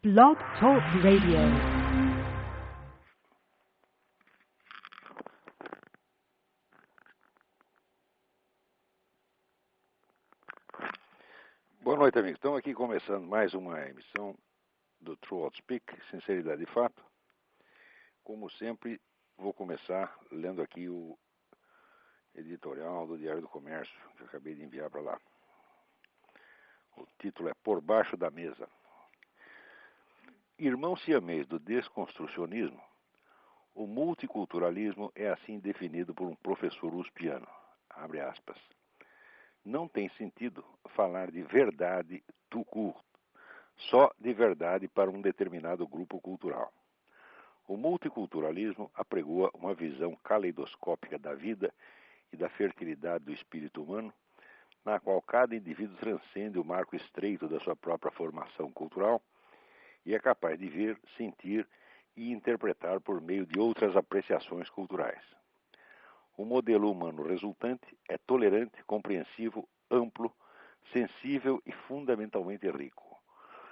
Blog Talk Radio. Boa noite, amigos. Estamos aqui começando mais uma emissão do True Outspeak, Sinceridade e Fato. Como sempre, vou começar lendo aqui o editorial do Diário do Comércio, que eu acabei de enviar para lá. O título é Por Baixo da Mesa. Irmão siamês do desconstrucionismo, o multiculturalismo é assim definido por um professor uspiano. Abre aspas. Não tem sentido falar de verdade tout court, só de verdade para um determinado grupo cultural. O multiculturalismo apregoa uma visão caleidoscópica da vida e da fertilidade do espírito humano, na qual cada indivíduo transcende o marco estreito da sua própria formação cultural e é capaz de ver, sentir e interpretar por meio de outras apreciações culturais. O modelo humano resultante é tolerante, compreensivo, amplo, sensível e fundamentalmente rico.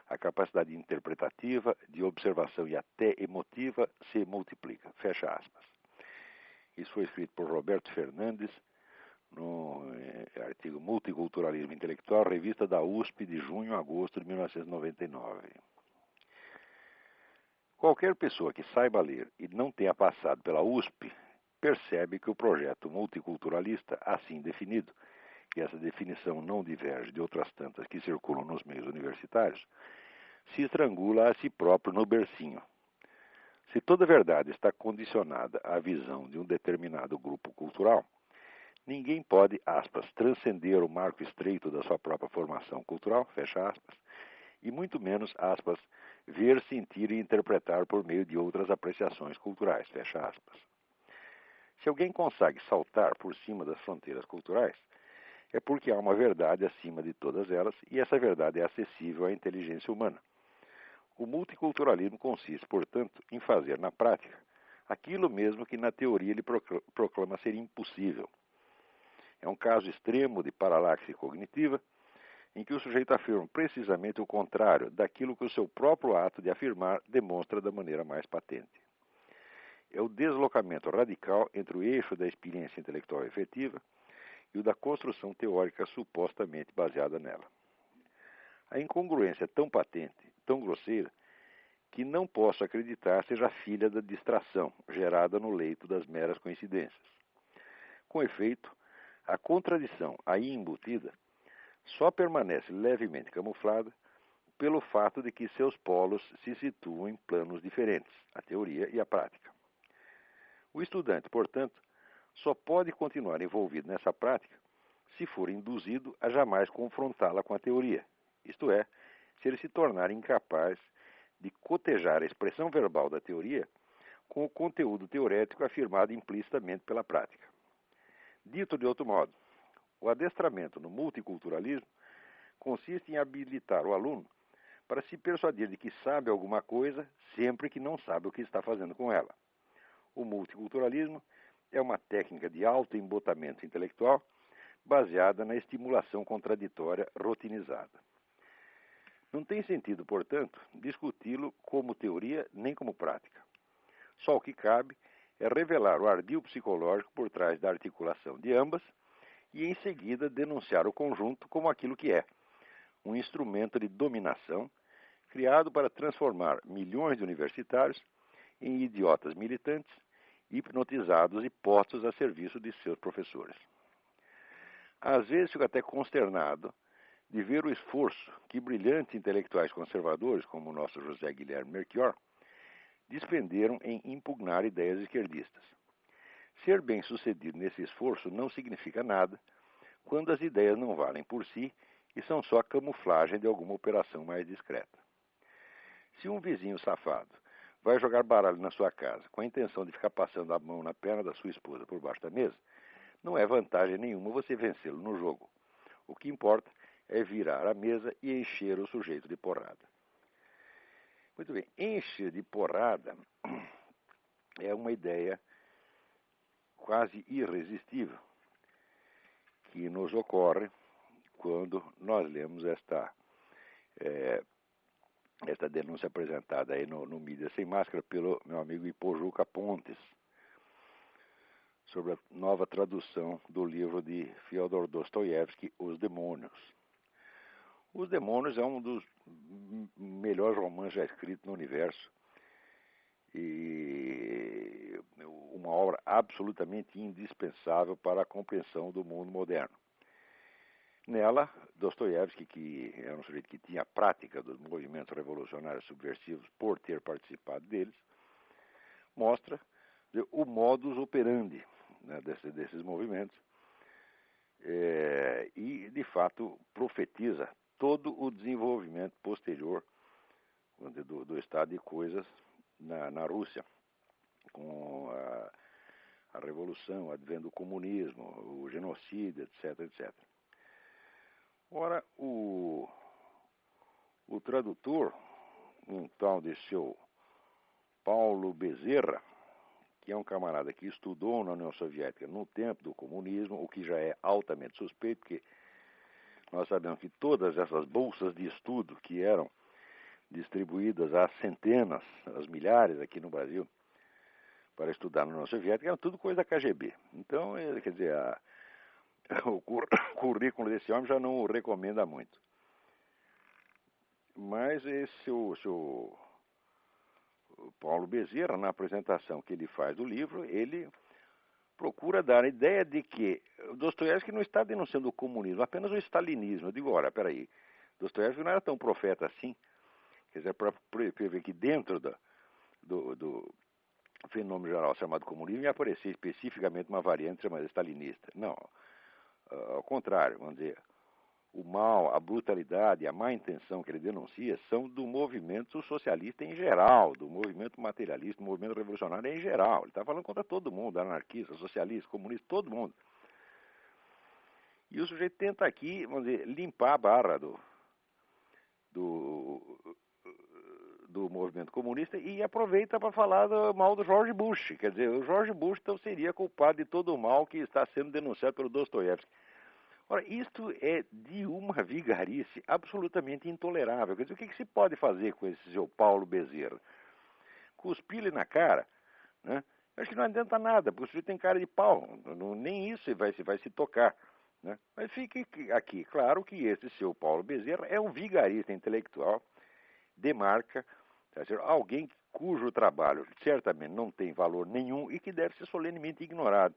A capacidade interpretativa, de observação e até emotiva se multiplica. Fecha aspas. Isso foi escrito por Roberto Fernandes no artigo Multiculturalismo Intelectual, revista da USP de junho a agosto de 1999. Qualquer pessoa que saiba ler e não tenha passado pela USP percebe que o projeto multiculturalista, assim definido, e essa definição não diverge de outras tantas que circulam nos meios universitários, se estrangula a si próprio no bercinho. Se toda verdade está condicionada à visão de um determinado grupo cultural, ninguém pode, aspas, transcender o marco estreito da sua própria formação cultural, fecha aspas, e muito menos, aspas, ver, sentir e interpretar por meio de outras apreciações culturais, fecha aspas. Se alguém consegue saltar por cima das fronteiras culturais, é porque há uma verdade acima de todas elas e essa verdade é acessível à inteligência humana. O multiculturalismo consiste, portanto, em fazer na prática aquilo mesmo que na teoria ele proclama ser impossível. É um caso extremo de paralaxe cognitiva, em que o sujeito afirma precisamente o contrário daquilo que o seu próprio ato de afirmar demonstra da maneira mais patente. É o deslocamento radical entre o eixo da experiência intelectual efetiva e o da construção teórica supostamente baseada nela. A incongruência é tão patente, tão grosseira, que não posso acreditar seja filha da distração gerada no leito das meras coincidências. Com efeito, a contradição aí embutida só permanece levemente camuflada pelo fato de que seus polos se situam em planos diferentes, a teoria e a prática. O estudante, portanto, só pode continuar envolvido nessa prática se for induzido a jamais confrontá-la com a teoria, isto é, se ele se tornar incapaz de cotejar a expressão verbal da teoria com o conteúdo teorético afirmado implicitamente pela prática. Dito de outro modo, o adestramento no multiculturalismo consiste em habilitar o aluno para se persuadir de que sabe alguma coisa sempre que não sabe o que está fazendo com ela. O multiculturalismo é uma técnica de autoembotamento intelectual baseada na estimulação contraditória rotinizada. Não tem sentido, portanto, discuti-lo como teoria nem como prática. Só o que cabe é revelar o ardil psicológico por trás da articulação de ambas e, em seguida, denunciar o conjunto como aquilo que é, um instrumento de dominação criado para transformar milhões de universitários em idiotas militantes, hipnotizados e postos a serviço de seus professores. Às vezes fico até consternado de ver o esforço que brilhantes intelectuais conservadores, como o nosso José Guilherme Melchior, despenderam em impugnar ideias esquerdistas. Ser bem-sucedido nesse esforço não significa nada quando as ideias não valem por si e são só camuflagem de alguma operação mais discreta. Se um vizinho safado vai jogar baralho na sua casa com a intenção de ficar passando a mão na perna da sua esposa por baixo da mesa, não é vantagem nenhuma você vencê-lo no jogo. O que importa é virar a mesa e encher o sujeito de porrada. Muito bem, encher de porrada é uma ideia quase irresistível que nos ocorre quando nós lemos esta esta denúncia apresentada aí no Mídia Sem Máscara pelo meu amigo Ipojuca Pontes, sobre a nova tradução do livro de Fyodor Dostoiévski, Os Demônios. Os Demônios é um dos melhores romances já escritos no universo e uma obra absolutamente indispensável para a compreensão do mundo moderno. Nela, Dostoiévski, que era um sujeito que tinha a prática dos movimentos revolucionários subversivos por ter participado deles, mostra o modus operandi, né, desses movimentos e, de fato, profetiza todo o desenvolvimento posterior do estado de coisas na Rússia, com a revolução, o advento do comunismo, o genocídio, etc, etc. Ora, o tradutor, um tal de seu Paulo Bezerra, que é um camarada que estudou na União Soviética no tempo do comunismo, o que já é altamente suspeito, porque nós sabemos que todas essas bolsas de estudo que eram distribuídas às centenas, às milhares aqui no Brasil, para estudar na União Soviética, eram tudo coisa da KGB. Então, quer dizer, o currículo desse homem já não o recomenda muito. Mas esse o Paulo Bezerra, na apresentação que ele faz do livro, ele procura dar a ideia de que Dostoiévski não está denunciando o comunismo, apenas o stalinismo. Eu digo, ora, peraí, Dostoiévski não era tão profeta assim. Quer dizer, para prever que dentro do fenômeno geral chamado comunismo ia aparecer especificamente uma variante chamada stalinista. Não, ao contrário, vamos dizer, o mal, a brutalidade, a má intenção que ele denuncia são do movimento socialista em geral, do movimento materialista, do movimento revolucionário em geral. Ele está falando contra todo mundo, anarquista, socialista, comunista, todo mundo. E o sujeito tenta aqui, vamos dizer, limpar a barra do movimento comunista e aproveita para falar mal do George Bush. Quer dizer, o George Bush então seria culpado de todo o mal que está sendo denunciado pelo Dostoiévski. Ora, isto é de uma vigarice absolutamente intolerável. Quer dizer, o que se pode fazer com esse seu Paulo Bezerra? Cuspir-lhe na cara, né? Acho que não adianta nada, porque o sujeito tem cara de pau, nem isso vai se tocar. Né? Mas fique aqui claro que esse seu Paulo Bezerra é um vigarista intelectual de marca, tá certo? Alguém cujo trabalho certamente não tem valor nenhum e que deve ser solenemente ignorado.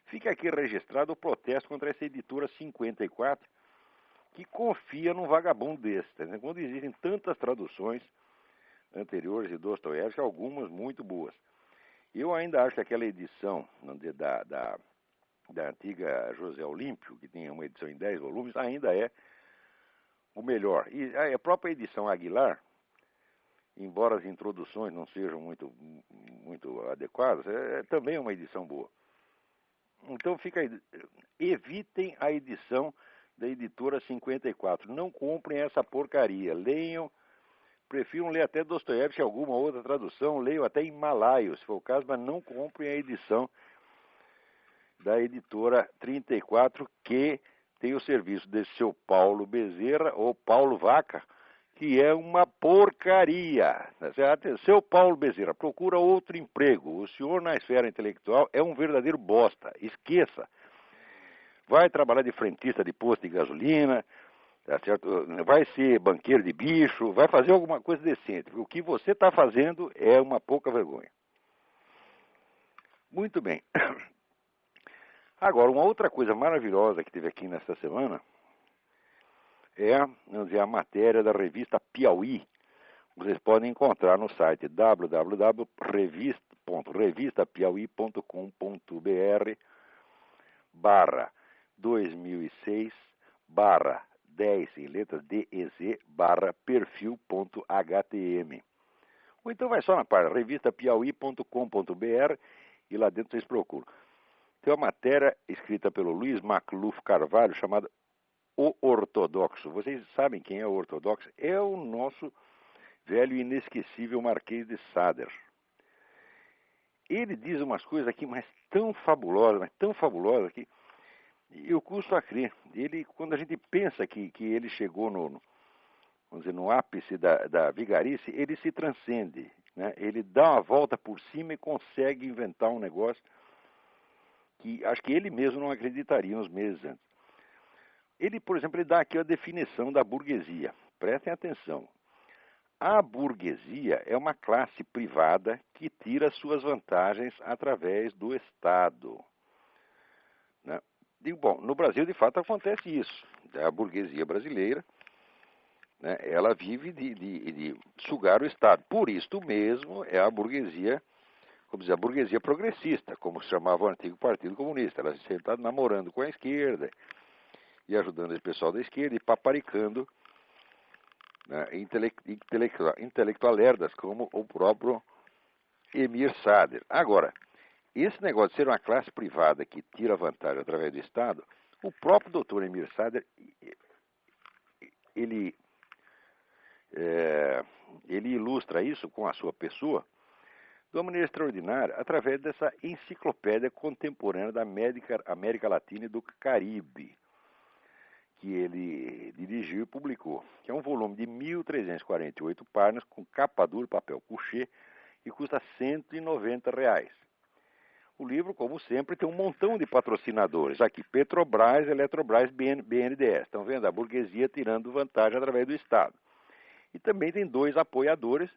Fica aqui registrado o protesto contra essa editora 54, que confia num vagabundo desse. Tá? Quando existem tantas traduções anteriores de Dostoiévski, algumas muito boas. Eu ainda acho que aquela edição da antiga José Olímpio, que tinha uma edição em 10 volumes, ainda é o melhor. E a própria edição Aguilar, embora as introduções não sejam muito adequadas, também é uma edição boa. Então evitem a edição da editora 54. Não comprem essa porcaria. Leiam, prefiram ler até Dostoiévski, alguma outra tradução, leiam até em malaio, se for o caso, mas não comprem a edição da editora 34, que tem o serviço desse seu Paulo Bezerra, ou Paulo Vaca, que é uma porcaria. Seu Paulo Bezerra, procura outro emprego. O senhor na esfera intelectual é um verdadeiro bosta. Esqueça. Vai trabalhar de frentista de posto de gasolina, tá certo? Vai ser banqueiro de bicho, vai fazer alguma coisa decente. O que você está fazendo é uma pouca vergonha. Muito bem. Agora, uma outra coisa maravilhosa que teve aqui nesta semana é, vamos dizer, a matéria da revista Piauí. Vocês podem encontrar no site www.revistapiauí.com.br/2006/10 em letras DEZ/perfil.htm. Ou então vai só na página revistapiauí.com.br e lá dentro vocês procuram. Tem uma matéria escrita pelo Luiz Macluf Carvalho chamada O Ortodoxo. Vocês sabem quem é o Ortodoxo? É o nosso velho e inesquecível Marquês de Sade. Ele diz umas coisas aqui, mas tão fabulosas que eu custo a crer. Quando a gente pensa que ele chegou vamos dizer, no ápice da vigarice, ele se transcende, né? Ele dá uma volta por cima e consegue inventar um negócio que acho que ele mesmo não acreditaria uns meses antes. Ele, por exemplo, ele dá aqui a definição da burguesia. Prestem atenção. A burguesia é uma classe privada que tira suas vantagens através do Estado, né? Digo, bom, no Brasil, de fato, acontece isso. A burguesia brasileira, né, ela vive de sugar o Estado. Por isto mesmo, é a burguesia, como dizer, a burguesia progressista, como se chamava o antigo Partido Comunista. Ela sempre está namorando com a esquerda e ajudando esse pessoal da esquerda e paparicando, né, intelectualerdas como o próprio Emir Sader. Agora, esse negócio de ser uma classe privada que tira vantagem através do Estado, o próprio doutor Emir Sader, ele ilustra isso com a sua pessoa de uma maneira extraordinária através dessa enciclopédia contemporânea da América Latina e do Caribe, que ele dirigiu e publicou, que é um volume de 1.348 páginas, com capa dura, papel couché, e custa R$190. O livro, como sempre, tem um montão de patrocinadores. Aqui, Petrobras, Eletrobras, BNDES. Estão vendo? A burguesia tirando vantagem através do Estado. E também tem três apoiadores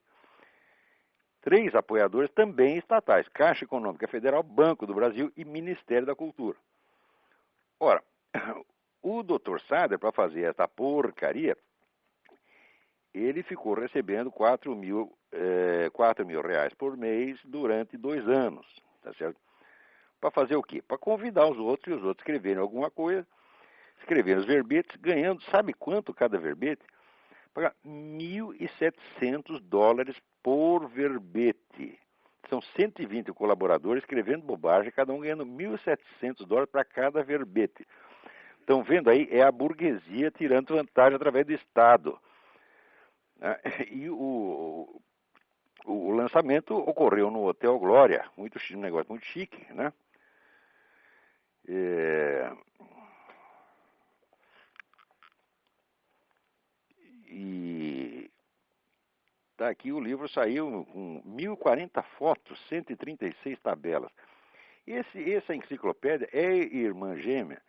também estatais: Caixa Econômica Federal, Banco do Brasil e Ministério da Cultura. Ora, o Dr. Sader, para fazer essa porcaria, ele ficou recebendo R$4 mil por mês durante 2 anos, tá certo? Para fazer o quê? Para convidar os outros e os outros escreverem alguma coisa, escreverem os verbetes, ganhando, sabe quanto cada verbete? Pagar $1.700 por verbete. São 120 colaboradores escrevendo bobagem, cada um ganhando $1.700 para cada verbete. Estão vendo aí? É a burguesia tirando vantagem através do Estado. E o lançamento ocorreu no Hotel Glória, um negócio muito chique, né? E tá aqui, o livro saiu com 1.040 fotos, 136 tabelas. Essa enciclopédia é irmã gêmea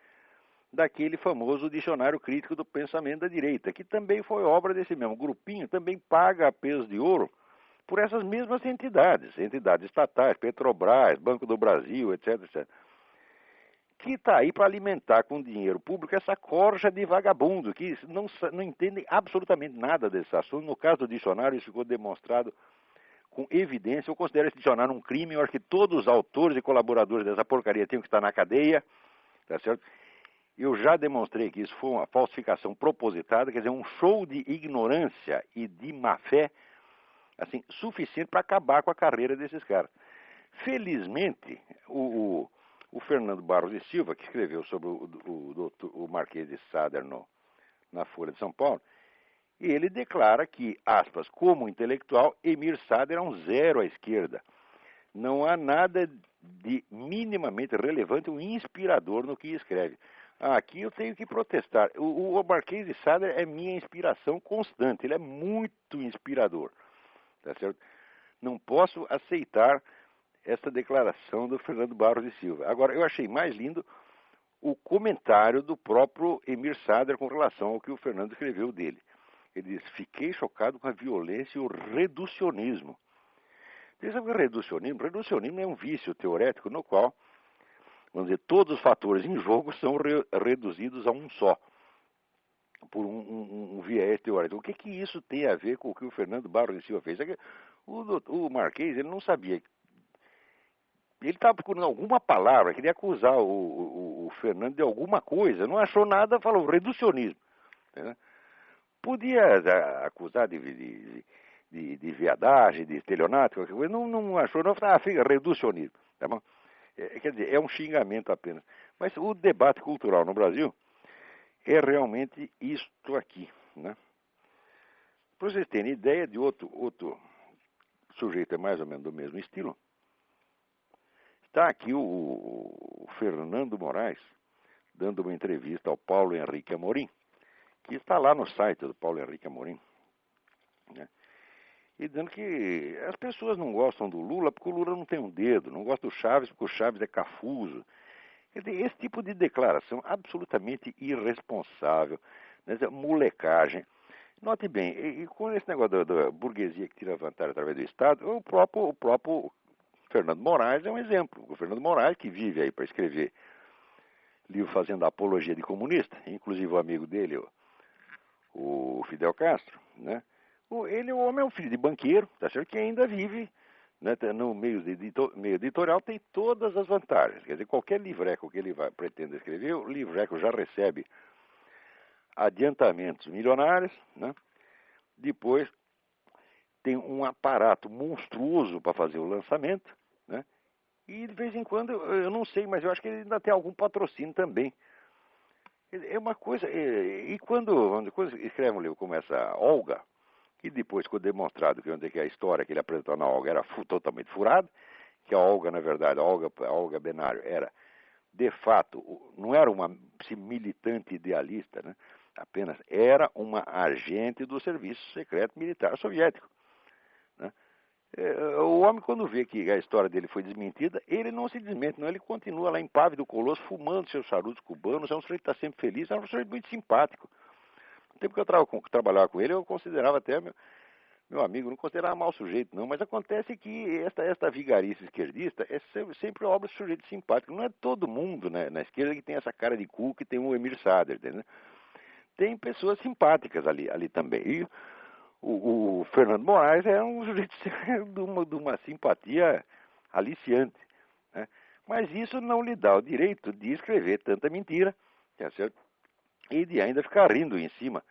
daquele famoso Dicionário Crítico do Pensamento da Direita, que também foi obra desse mesmo grupinho, também paga a peso de ouro por essas mesmas entidades estatais, Petrobras, Banco do Brasil, etc, etc, que está aí para alimentar com dinheiro público essa corja de vagabundo, que não entendem absolutamente nada desse assunto. No caso do dicionário, isso ficou demonstrado com evidência. Eu considero esse dicionário um crime. Eu acho que todos os autores e colaboradores dessa porcaria tinham que estar na cadeia, tá certo? Eu já demonstrei que isso foi uma falsificação propositada, quer dizer, um show de ignorância e de má-fé, assim, suficiente para acabar com a carreira desses caras. Felizmente, o Fernando Barros e Silva, que escreveu sobre o Marquês de Sader na Folha de São Paulo, ele declara que, aspas, como intelectual, Emir Sader é um zero à esquerda. Não há nada de minimamente relevante ou inspirador no que escreve. Aqui eu tenho que protestar. O Marquês de Sader é minha inspiração constante. Ele é muito inspirador. Tá certo? Não posso aceitar essa declaração do Fernando Barros de Silva. Agora, eu achei mais lindo o comentário do próprio Emir Sader com relação ao que o Fernando escreveu dele. Ele diz: fiquei chocado com a violência e o reducionismo. Você sabe o que é reducionismo? Reducionismo é um vício teorético no qual, vamos dizer, todos os fatores em jogo são reduzidos a um só, por um viés teórico. O que isso tem a ver com o que o Fernando Barros de Silva fez? É que o Marquês, ele não sabia. Ele estava procurando alguma palavra, queria acusar o Fernando de alguma coisa, não achou nada, falou reducionismo. Né? Podia acusar de viadagem, de estelionato, qualquer coisa, não achou, não, fica reducionismo. Tá bom? Quer dizer, é um xingamento apenas. Mas o debate cultural no Brasil é realmente isto aqui. Né? Para vocês terem ideia de outro sujeito, é mais ou menos do mesmo estilo, está aqui o Fernando Moraes dando uma entrevista ao Paulo Henrique Amorim, que está lá no site do Paulo Henrique Amorim. né? E dizendo que as pessoas não gostam do Lula porque o Lula não tem um dedo, não gostam do Chaves porque o Chaves é cafuso. Quer dizer, esse tipo de declaração absolutamente irresponsável, né? Molecagem. Note bem, e com esse negócio da burguesia que tira vantagem através do Estado, o próprio Fernando Moraes é um exemplo. O Fernando Moraes, que vive aí para escrever livro fazendo apologia de comunista, inclusive o amigo dele, o Fidel Castro, né? O homem é um filho de banqueiro, tá certo? Que ainda vive, né, no meio editorial, tem todas as vantagens. Quer dizer, qualquer livreco que ele pretenda escrever, o livreco já recebe adiantamentos milionários, né? Depois tem um aparato monstruoso para fazer o lançamento, né? E de vez em quando, eu não sei, mas eu acho que ele ainda tem algum patrocínio também. É uma coisa. E quando escreve um livro como essa Olga, que depois ficou demonstrado que a história que ele apresentou na Olga era totalmente furada, que a Olga, na verdade, a Olga Benário era, de fato, não era uma militante idealista, né? Apenas era uma agente do Serviço Secreto Militar Soviético, né? O homem, quando vê que a história dele foi desmentida, ele não se desmente, não. Ele continua lá em Pave do Colosso, fumando seus charutos cubanos. É um sujeito que está sempre feliz, é um sujeito muito simpático. No tempo que eu trabalhava com ele, eu considerava até meu amigo, não considerava mau sujeito, não. Mas acontece que esta vigarice esquerdista é sempre obra de sujeito simpático. Não é todo mundo, né, na esquerda que tem essa cara de cu que tem o Emir Sader, entendeu? Tem pessoas simpáticas ali também. E o Fernando Moraes é um sujeito de uma simpatia aliciante, né? Mas isso não lhe dá o direito de escrever tanta mentira, tá certo? E de ainda ficar rindo em cima,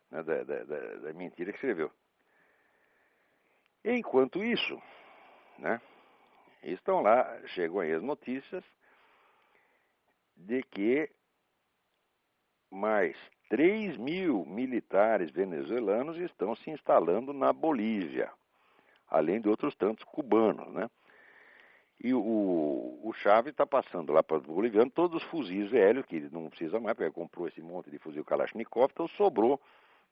né, da mentira que escreveu. Enquanto isso, né, estão lá, chegam aí as notícias de que mais 3.000 militares venezuelanos estão se instalando na Bolívia, além de outros tantos cubanos, né? E o Chávez está passando lá para os bolivianos todos os fuzis velhos, que não precisa mais, porque ele comprou esse monte de fuzil Kalashnikov, então sobrou,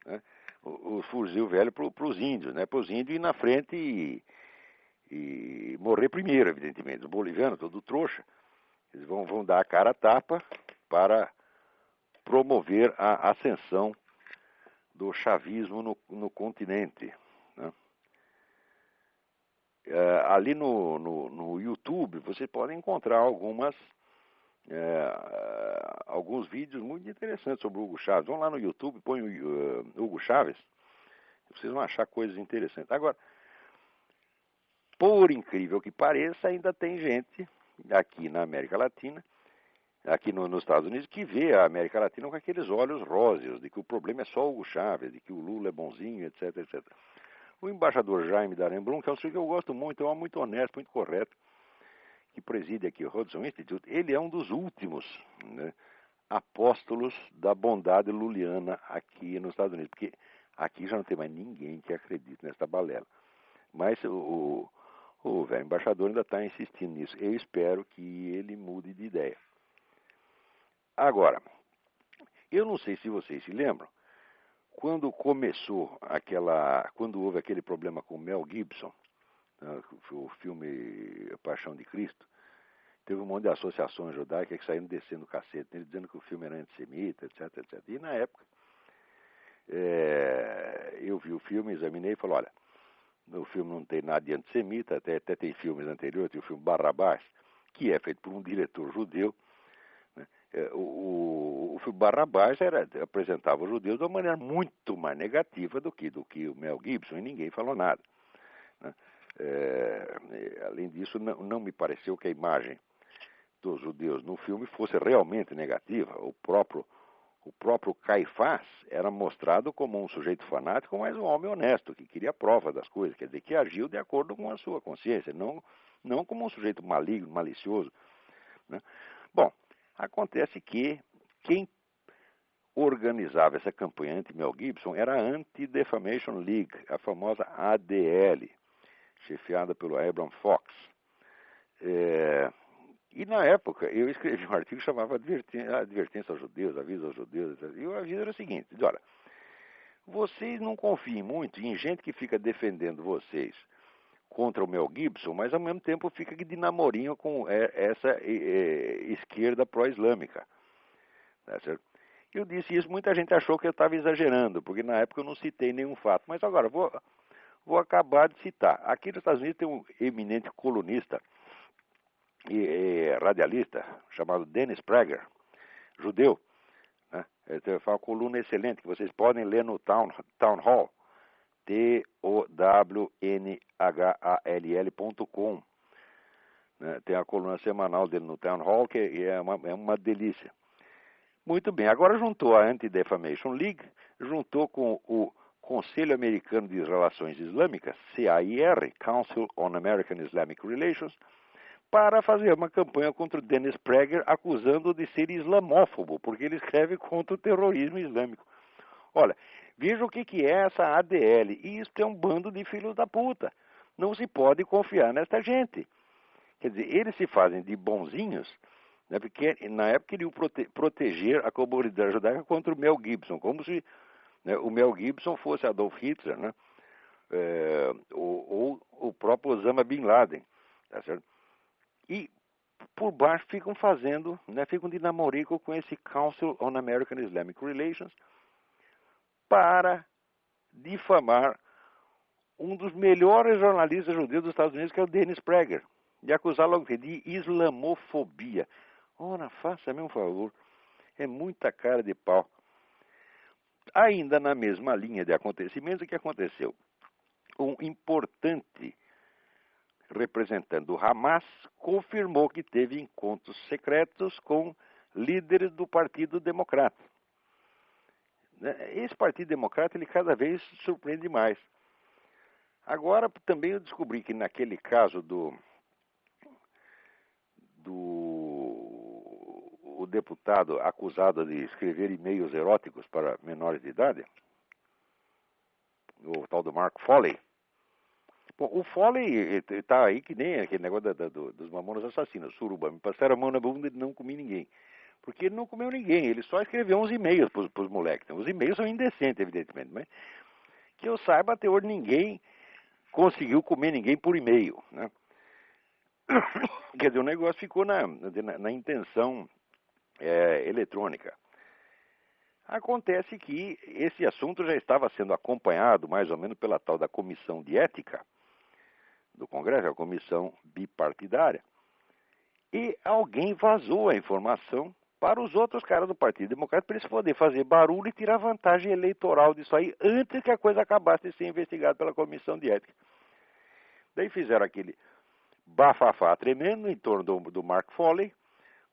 né, o fuzil velho para os índios, né? Para os índios ir na frente e morrer primeiro, evidentemente. Os bolivianos, todo trouxa, eles vão dar a cara a tapa para promover a ascensão do chavismo no continente, né? Ali no YouTube você pode encontrar alguns vídeos muito interessantes sobre o Hugo Chávez. Vão lá no YouTube, põe o Hugo Chávez, vocês vão achar coisas interessantes. Agora, por incrível que pareça, ainda tem gente aqui na América Latina, aqui nos Estados Unidos, que vê a América Latina com aqueles olhos róseos, de que o problema é só o Hugo Chávez, de que o Lula é bonzinho, etc, etc. O embaixador Jaime Daremblum, que é um sujeito que eu gosto muito, é um homem muito honesto, muito correto, que preside aqui o Hudson Institute, ele é um dos últimos, né, apóstolos da bondade luliana aqui nos Estados Unidos, porque aqui já não tem mais ninguém que acredite nessa balela. Mas o velho embaixador ainda está insistindo nisso. Eu espero que ele mude de ideia. Agora, eu não sei se vocês se lembram, quando houve aquele problema com o Mel Gibson, o filme A Paixão de Cristo, teve um monte de associações judaicas que saíram descendo o cacete, dizendo que o filme era antissemita, etc, etc. E na época, eu vi o filme, examinei e falei, olha, o filme não tem nada de antissemita, até tem filmes anteriores, tem o filme Barrabás, que é feito por um diretor judeu, né? O filme Barrabás apresentava os judeus de uma maneira muito mais negativa do que o Mel Gibson, e ninguém falou nada, né? Além disso, não me pareceu que a imagem dos judeus no filme fosse realmente negativa. O próprio Caifás era mostrado como um sujeito fanático, mas um homem honesto, que queria prova das coisas, quer dizer, que agiu de acordo com a sua consciência, não como um sujeito maligno, malicioso, né? Bom, acontece que quem organizava essa campanha anti-Mel Gibson era a Anti-Defamation League, a famosa ADL, chefiada pelo Abraham Fox. E na época eu escrevi um artigo que chamava Advertência aos Judeus, Aviso aos Judeus, e o aviso era o seguinte, olha, vocês não confiem muito em gente que fica defendendo vocês contra o Mel Gibson, mas ao mesmo tempo fica de namorinho com essa esquerda pró-islâmica. Tá certo? Eu disse isso, muita gente achou que eu estava exagerando, porque na época eu não citei nenhum fato. Mas agora, vou acabar de citar. Aqui nos Estados Unidos tem um eminente colunista e radialista chamado Dennis Prager, judeu. Né? Ele faz uma coluna excelente que vocês podem ler no Town Hall, TOWNHALL.com. Né? Tem a coluna semanal dele no Town Hall, que é uma delícia. Muito bem, agora juntou a Anti-Defamation League, juntou com o Conselho Americano de Relações Islâmicas, CAIR, Council on American Islamic Relations, para fazer uma campanha contra o Dennis Prager, acusando-o de ser islamófobo, porque ele escreve contra o terrorismo islâmico. Olha, veja o que é essa ADL. Isso é um bando de filhos da puta. Não se pode confiar nesta gente. Quer dizer, eles se fazem de bonzinhos, né, porque na época queriam proteger a comunidade judaica contra o Mel Gibson, como se, né, o Mel Gibson fosse Adolf Hitler, né, ou o próprio Osama Bin Laden. Tá certo? E por baixo ficam fazendo, né, ficam de namorico com esse Council on American Islamic Relations para difamar um dos melhores jornalistas judeus dos Estados Unidos, que é o Dennis Prager, e acusá-lo de islamofobia. Ora, faça-me um favor, é muita cara de pau. Ainda na mesma linha de acontecimentos, o que aconteceu? Um importante representante do Hamas confirmou que teve encontros secretos com líderes do Partido Democrata. Esse Partido Democrata, ele cada vez surpreende mais. Agora, também eu descobri que naquele caso o deputado acusado de escrever e-mails eróticos para menores de idade, o tal do Mark Foley. Bom, o Foley está aí que nem aquele negócio dos mamonas assassinos, suruba. Me passaram a mão na bunda e não comi ninguém. Porque ele não comeu ninguém, ele só escreveu uns e-mails para os moleques. Os e-mails são indecentes, evidentemente, mas que eu saiba, até hoje ninguém conseguiu comer ninguém por e-mail, né? Quer dizer, o negócio ficou na intenção eletrônica. Acontece que esse assunto já estava sendo acompanhado mais ou menos pela tal da Comissão de Ética do Congresso, a comissão bipartidária, e alguém vazou a informação para os outros caras do Partido Democrata para eles poderem fazer barulho e tirar vantagem eleitoral disso aí antes que a coisa acabasse de ser investigada pela Comissão de Ética. Daí fizeram aquele bafafá tremendo em torno do Mark Foley,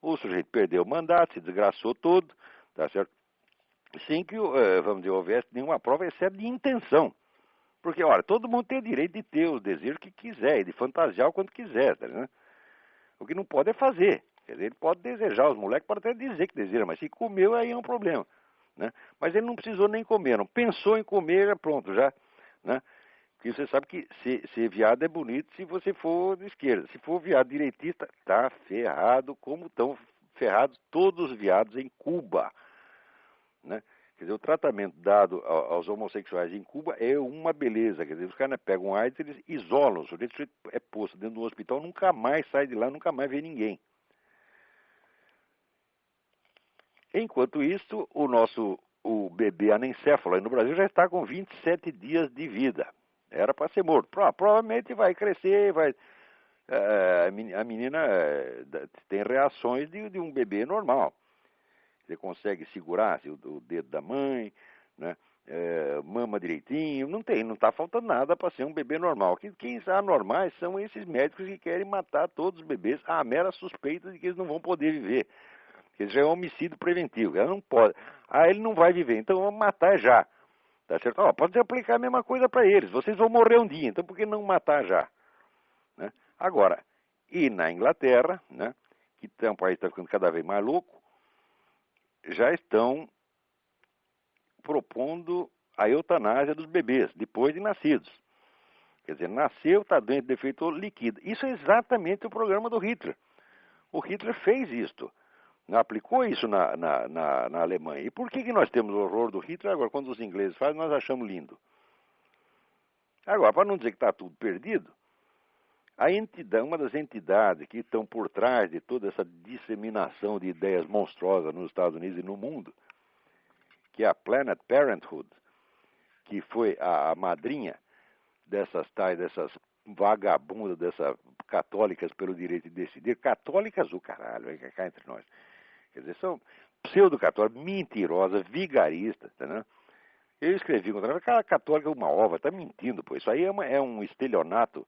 o sujeito perdeu o mandato, se desgraçou todo, tá certo? Sem que, vamos dizer, houvesse nenhuma prova, exceto de intenção. Porque, olha, todo mundo tem o direito de ter o desejo que quiser, e de fantasiar o quanto quiser, tá, né? O que não pode é fazer. Quer dizer, ele pode desejar, os moleques podem até dizer que deseja, mas se comeu, aí é um problema, né? Mas ele não precisou nem comer, não pensou em comer, pronto, já, né? Porque você sabe que ser viado é bonito se você for de esquerda. Se for viado direitista, tá ferrado, como estão ferrados todos os viados em Cuba, né? Quer dizer, o tratamento dado aos homossexuais em Cuba é uma beleza. Quer dizer, os caras pegam AIDS, eles isolam. O sujeito é posto dentro do hospital, nunca mais sai de lá, nunca mais vê ninguém. Enquanto isso, o bebê anencéfalo aí no Brasil já está com 27 dias de vida. Era para ser morto. Provavelmente vai crescer, a menina tem reações de um bebê normal. Você consegue segurar o dedo da mãe, né? Mama direitinho, não está faltando nada para ser um bebê normal. Quem são anormais são esses médicos que querem matar todos os bebês à mera suspeita de que eles não vão poder viver. Que já é um homicídio preventivo, ela não pode. Ele não vai viver, então vamos matar já. Tá certo? Pode aplicar a mesma coisa para eles, vocês vão morrer um dia, então por que não matar já? Né? Agora, e na Inglaterra, né, que é um país que está ficando cada vez mais louco, já estão propondo a eutanásia dos bebês, depois de nascidos. Quer dizer, nasceu, está doente, defeituoso, liquida. Isso é exatamente o programa do Hitler. O Hitler fez isto. Aplicou isso na Alemanha. E por que nós temos o horror do Hitler agora? Quando os ingleses fazem, nós achamos lindo. Agora, para não dizer que está tudo perdido, a entidade, uma das entidades que estão por trás de toda essa disseminação de ideias monstruosas nos Estados Unidos e no mundo, que é a Planned Parenthood, que foi a madrinha dessas vagabundas, dessas católicas pelo direito de decidir, católicas o caralho, é cá entre nós. Quer dizer, são pseudo-católicas, mentirosas, vigaristas, entendeu? Eu escrevi contra ela, aquela católica é uma ova, está mentindo, pô. Isso aí é um estelionato,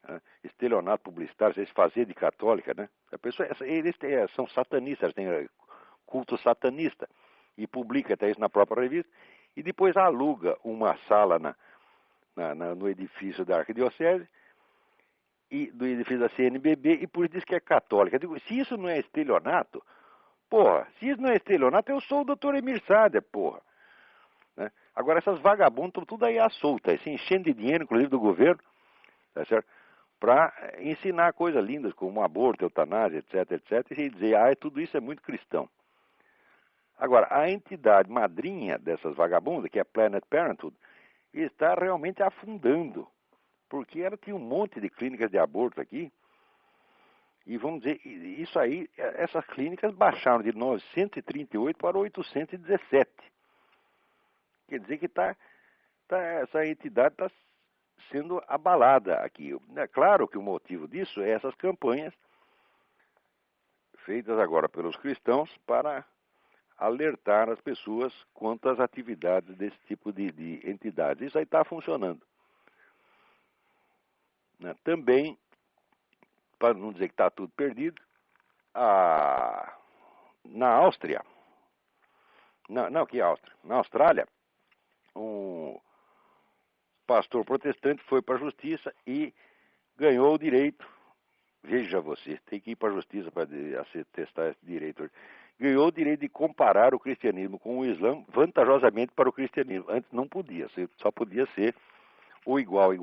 né? Estelionato publicitário, se fazer de católica, né? A pessoa, eles são satanistas, têm culto satanista, e publica até isso na própria revista, e depois aluga uma sala no edifício da Arquidiocese, e do edifício da CNBB, e por isso diz que é católica. Eu digo, se isso não é estelionato, porra, se isso não é estelionato, eu sou o doutor Emir Sader, porra. Né? Agora, essas vagabundas estão tudo aí à solta, se enchendo de dinheiro, inclusive do governo, tá certo? Para ensinar coisas lindas como aborto, eutanásia, etc, etc, e dizer, tudo isso é muito cristão. Agora, a entidade madrinha dessas vagabundas, que é a Planned Parenthood, está realmente afundando, porque ela tinha um monte de clínicas de aborto aqui, e vamos dizer, isso aí, essas clínicas baixaram de 938 para 817. Quer dizer que essa entidade está sendo abalada aqui. É claro que o motivo disso é essas campanhas feitas agora pelos cristãos para alertar as pessoas quanto às atividades desse tipo de entidades. Isso aí está funcionando. Né? Também, para não dizer que está tudo perdido, na Áustria, que Áustria? Na Austrália, um pastor protestante foi para a justiça e ganhou o direito. Veja você, tem que ir para a justiça para testar esse direito. Ganhou o direito de comparar o cristianismo com o Islã vantajosamente para o cristianismo. Antes não podia, só podia ser o igual,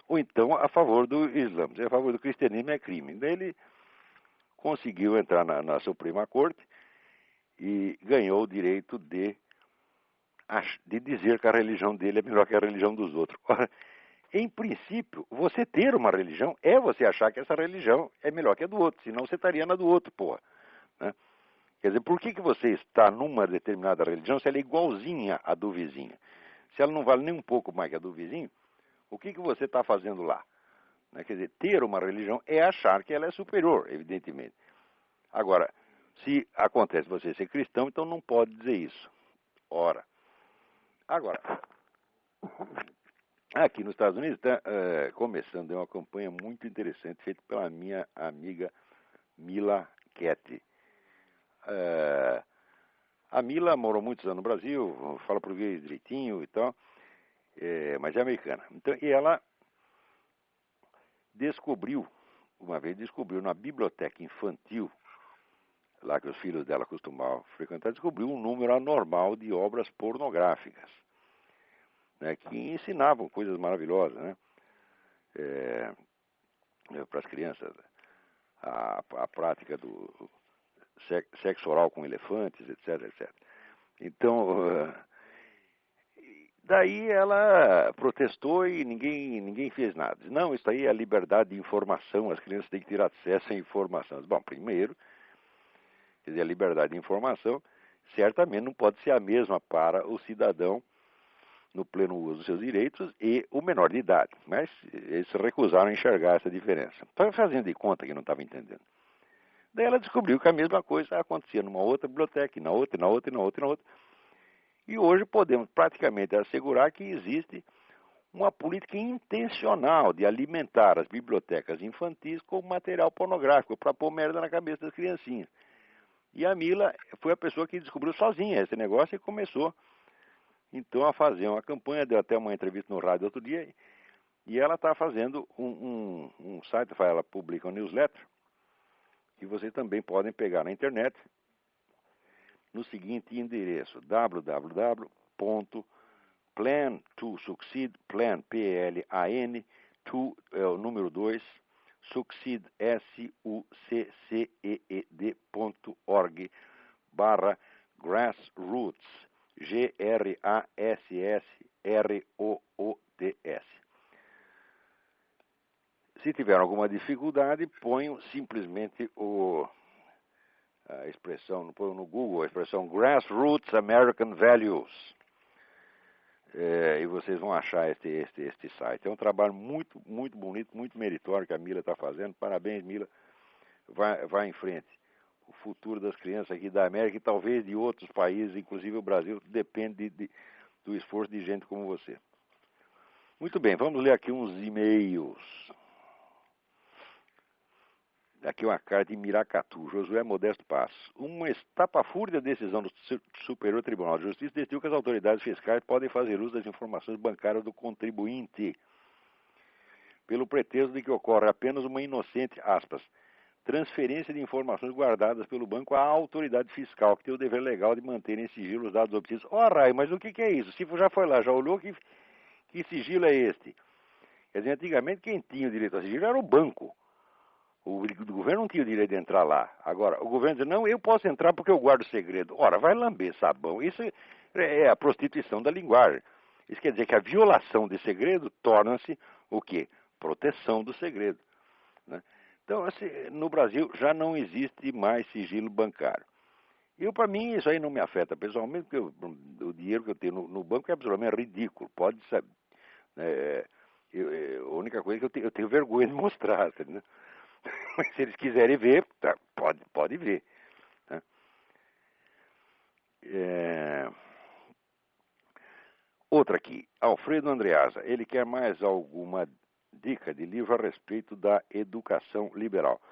ou então a favor do Islã. A favor do cristianismo é crime. Daí ele conseguiu entrar na Suprema Corte e ganhou o direito de dizer que a religião dele é melhor que a religião dos outros. Ora, em princípio, você ter uma religião é você achar que essa religião é melhor que a do outro, senão você estaria na do outro, porra. Né? Quer dizer, por que você está numa determinada religião se ela é igualzinha à do vizinho? Se ela não vale nem um pouco mais que a do vizinho, o que você está fazendo lá? Né? Quer dizer, ter uma religião é achar que ela é superior, evidentemente. Agora, se acontece você ser cristão, então não pode dizer isso. Ora, agora, aqui nos Estados Unidos está começando uma campanha muito interessante feita pela minha amiga Mila Ketty. A Mila morou muitos anos no Brasil, fala português direitinho e tal, mas é americana. Então, e ela uma vez descobriu na biblioteca infantil, lá que os filhos dela costumavam frequentar, descobriu um número anormal de obras pornográficas, né, que ensinavam coisas maravilhosas, né, para as crianças, a prática do sexo oral com elefantes, etc, etc. Então, daí ela protestou e ninguém fez nada. Não, isso aí é a liberdade de informação, as crianças têm que ter acesso à informação. Bom, primeiro, quer dizer, a liberdade de informação certamente não pode ser a mesma para o cidadão no pleno uso dos seus direitos e o menor de idade. Mas eles se recusaram a enxergar essa diferença. Estava fazendo de conta que não estava entendendo. Daí ela descobriu que a mesma coisa acontecia numa outra biblioteca, e na outra. E hoje podemos praticamente assegurar que existe uma política intencional de alimentar as bibliotecas infantis com material pornográfico para pôr merda na cabeça das criancinhas. E a Mila foi a pessoa que descobriu sozinha esse negócio e começou então a fazer uma campanha, deu até uma entrevista no rádio outro dia, e ela está fazendo um site, ela publica um newsletter, que vocês também podem pegar na internet, no seguinte endereço, www.plan2succeed, plan, P-L-A-N, to, é o número 2, Succeed, succeed.org/grassroots, GRASSROOTS. Se tiver alguma dificuldade, ponham simplesmente a expressão, ponham no Google a expressão Grassroots American Values. E vocês vão achar este site. É um trabalho muito, muito bonito, muito meritório que a Mila está fazendo. Parabéns, Mila. Vai em frente. O futuro das crianças aqui da América e talvez de outros países, inclusive o Brasil, depende do esforço de gente como você. Muito bem, vamos ler aqui uns e-mails. Aqui uma carta de Miracatu, Josué Modesto Passos. Uma estapafúrdia decisão do Superior Tribunal de Justiça decidiu que as autoridades fiscais podem fazer uso das informações bancárias do contribuinte, pelo pretexto de que ocorre apenas uma inocente, aspas, transferência de informações guardadas pelo banco à autoridade fiscal, que tem o dever legal de manter em sigilo os dados obtidos. Ora, mas o que é isso? Se já foi lá, já olhou, que sigilo é este? Quer dizer, antigamente quem tinha o direito a sigilo era o banco. O governo não tinha o direito de entrar lá. Agora, o governo diz, não, eu posso entrar porque eu guardo segredo. Ora, vai lamber sabão. Isso é a prostituição da linguagem. Isso quer dizer que a violação de segredo torna-se o quê? Proteção do segredo. Né? Então, assim, no Brasil já não existe mais sigilo bancário. Para mim, isso aí não me afeta pessoalmente, porque o dinheiro que eu tenho no banco é absolutamente ridículo. Pode saber. A única coisa que eu tenho vergonha de mostrar, né? Mas se eles quiserem ver, tá, pode ver. Tá? Outra aqui, Alfredo Andreasa. Ele quer mais alguma dica de livro a respeito da educação liberal.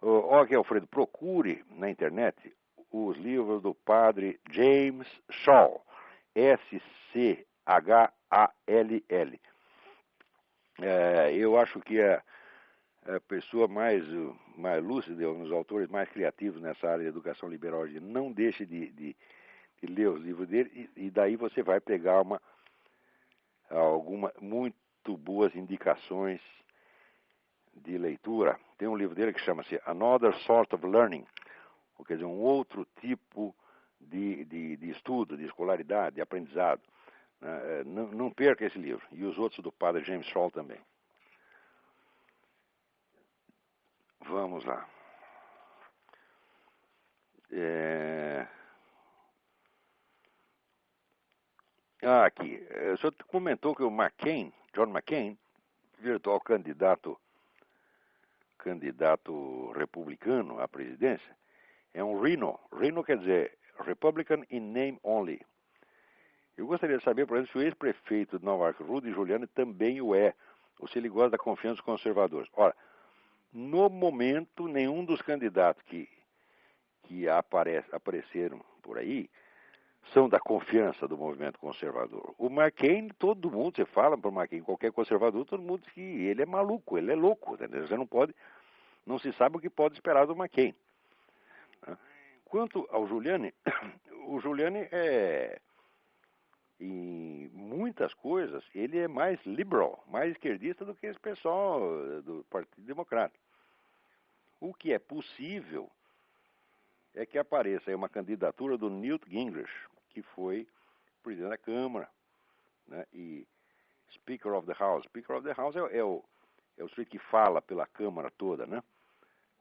Ok, Alfredo, procure na internet os livros do padre James Schall, Schall. Eu acho que a pessoa mais lúcida, um dos autores mais criativos nessa área de educação liberal, não deixe de ler os livros dele, e daí você vai pegar alguma muito boas indicações de leitura. Tem um livro dele que chama-se Another Sort of Learning, quer dizer, um outro tipo de estudo, de escolaridade, de aprendizado. Não perca esse livro. E os outros do padre James Schall também. Vamos lá. Aqui. O senhor comentou que o John McCain, virtual candidato republicano à presidência, é um Rhino. Rhino quer dizer Republican in name only. Eu gostaria de saber, por exemplo, se o ex-prefeito de Nova York, Rudy Giuliani, também o é, ou se ele gosta da confiança dos conservadores. Ora, no momento, nenhum dos candidatos que apareceram por aí são da confiança do movimento conservador. O McCain, todo mundo, você fala para o McCain, qualquer conservador, todo mundo diz que ele é maluco, ele é louco. Entendeu? Você não se sabe o que pode esperar do McCain. Quanto ao Giuliani, o Giuliani em muitas coisas, ele é mais liberal, mais esquerdista do que esse pessoal do Partido Democrata. O que é possível é que apareça aí uma candidatura do Newt Gingrich, que foi presidente da Câmara, né, e Speaker of the House. Speaker of the House é o sujeito que fala pela Câmara toda, né?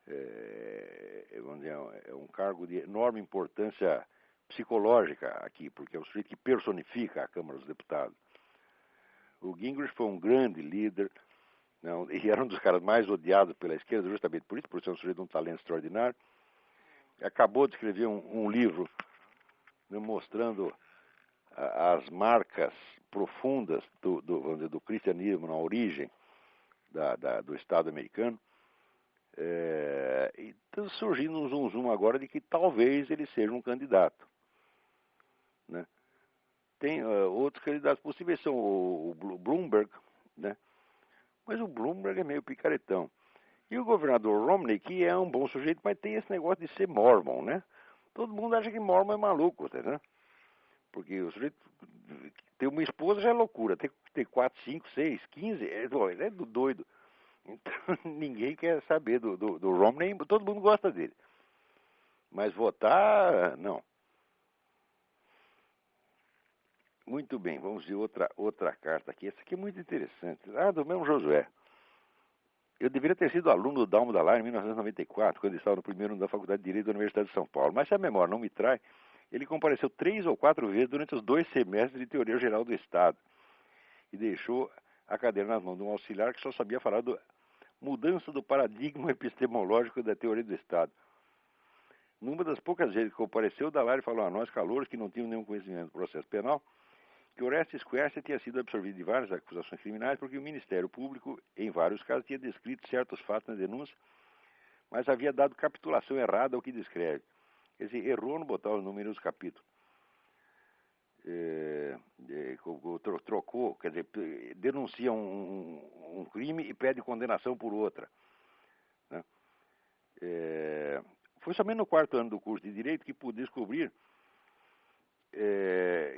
É um cargo de enorme importância psicológica aqui, porque é o sujeito que personifica a Câmara dos Deputados. O Gingrich foi um grande líder, não, e era um dos caras mais odiados pela esquerda, justamente por isso, por ser um sujeito de um talento extraordinário. Acabou de escrever um livro, né, mostrando as marcas profundas do cristianismo na origem do Estado americano. E está surgindo um zum agora de que talvez ele seja um candidato. Né? Tem outros candidatos possíveis, são o Bloomberg, né? Mas o Bloomberg é meio picaretão. E o governador Romney, que é um bom sujeito, mas tem esse negócio de ser mormon, né? Todo mundo acha que mormon é maluco, né? Porque o sujeito ter uma esposa já é loucura, ter 4, 5, 6, 15, é doido. Então, ninguém quer saber do Romney, todo mundo gosta dele. Mas votar, não. Muito bem, vamos ver outra carta aqui. Essa aqui é muito interessante. Ah, do mesmo Josué. Eu deveria ter sido aluno do Dalmo Dallar em 1994, quando ele estava no primeiro ano da Faculdade de Direito da Universidade de São Paulo. Mas se a memória não me trai, ele compareceu 3 ou 4 vezes durante os 2 semestres de Teoria Geral do Estado. E deixou a cadeira nas mãos de um auxiliar que só sabia falar da mudança do paradigma epistemológico da teoria do Estado. Numa das poucas vezes que compareceu, Dallar falou a nós, calouros, que não tinham nenhum conhecimento do processo penal, que Orestes Quercia tinha sido absorvido de várias acusações criminais porque o Ministério Público, em vários casos, tinha descrito certos fatos na denúncia, mas havia dado capitulação errada ao que descreve. Quer dizer, errou no botar os números dos capítulos. Trocou, quer dizer, denuncia um crime e pede condenação por outra. Né? Foi somente no 4º ano do curso de Direito que pude descobrir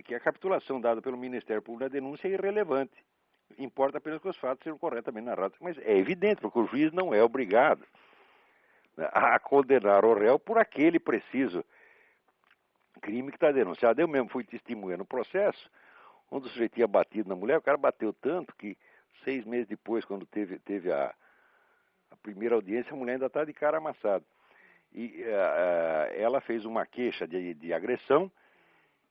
que a capitulação dada pelo Ministério Público na denúncia é irrelevante. Importa apenas que os fatos sejam corretamente narrados. Mas é evidente, porque o juiz não é obrigado, né, a condenar o réu por aquele preciso crime que está denunciado. Eu mesmo fui testemunha no processo, onde o sujeito tinha batido na mulher, o cara bateu tanto que 6 meses depois, quando teve a primeira audiência, a mulher ainda está de cara amassada. E ela fez uma queixa de agressão,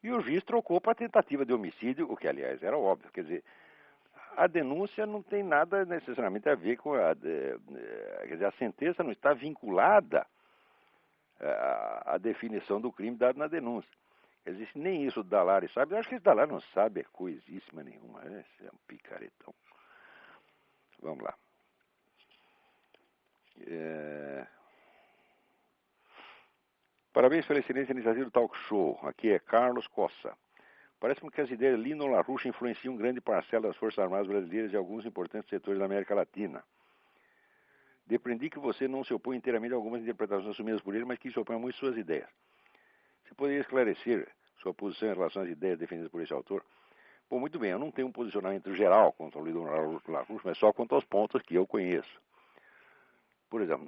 e o juiz trocou para tentativa de homicídio, o que, aliás, era óbvio. Quer dizer, a denúncia não tem nada necessariamente a ver com quer dizer, a sentença não está vinculada à definição do crime dado na denúncia. Quer dizer, se nem isso o Dallar sabe, eu acho que esse Dallar não sabe coisíssima nenhuma. Esse é um picaretão. Vamos lá. Parabéns pela excelente iniciativa do Talk Show. Aqui é Carlos Cossa. Parece-me que as ideias de Lino LaRouche influenciam grande parcela das Forças Armadas brasileiras e alguns importantes setores da América Latina. Depreendi que você não se opõe inteiramente a algumas interpretações assumidas por ele, mas que se opõe a muitas suas ideias. Você poderia esclarecer sua posição em relação às ideias defendidas por esse autor? Bom, muito bem, eu não tenho um posicionamento geral contra o Lino LaRouche, mas só quanto aos pontos que eu conheço. Por exemplo,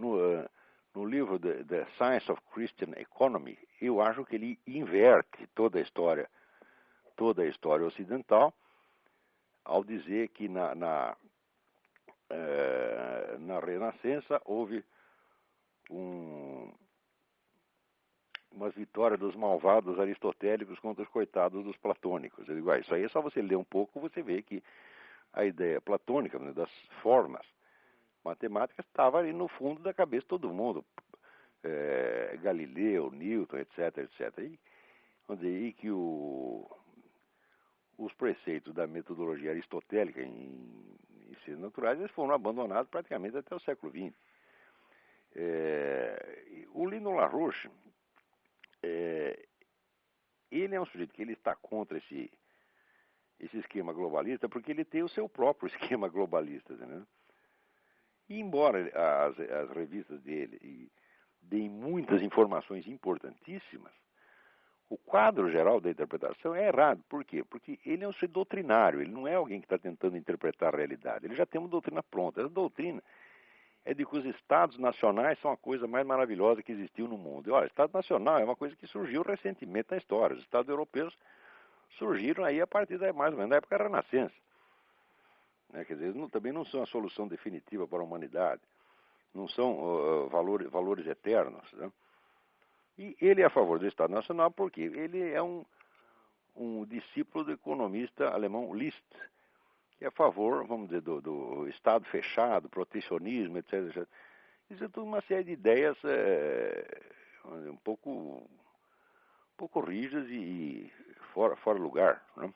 no livro The Science of Christian Economy, eu acho que ele inverte toda a história ocidental, ao dizer que na Renascença houve umas vitórias dos malvados aristotélicos contra os coitados dos platônicos. Eu digo, isso aí é só você ler um pouco, você vê que a ideia platônica, né, das formas matemáticas estava ali no fundo da cabeça de todo mundo. Galileu, Newton, etc, etc. E que os preceitos da metodologia aristotélica em ciências naturais eles foram abandonados praticamente até o século XX. O Lino LaRouche, ele é um sujeito que ele está contra esse esquema globalista porque ele tem o seu próprio esquema globalista, né? E embora as revistas dele deem muitas informações importantíssimas, o quadro geral da interpretação é errado. Por quê? Porque ele é um sujeito doutrinário, ele não é alguém que está tentando interpretar a realidade. Ele já tem uma doutrina pronta. Essa doutrina é de que os estados nacionais são a coisa mais maravilhosa que existiu no mundo. E, olha, o estado nacional é uma coisa que surgiu recentemente na história. Os estados europeus surgiram aí a partir mais ou menos da época da Renascença. Quer dizer, eles também não são a solução definitiva para a humanidade. Não são valores eternos, né? E ele é a favor do Estado Nacional porque ele é um discípulo do economista alemão Liszt, que é a favor, vamos dizer, do Estado fechado, protecionismo, etc, etc. Isso é tudo uma série de ideias um pouco rígidas e fora lugar, né?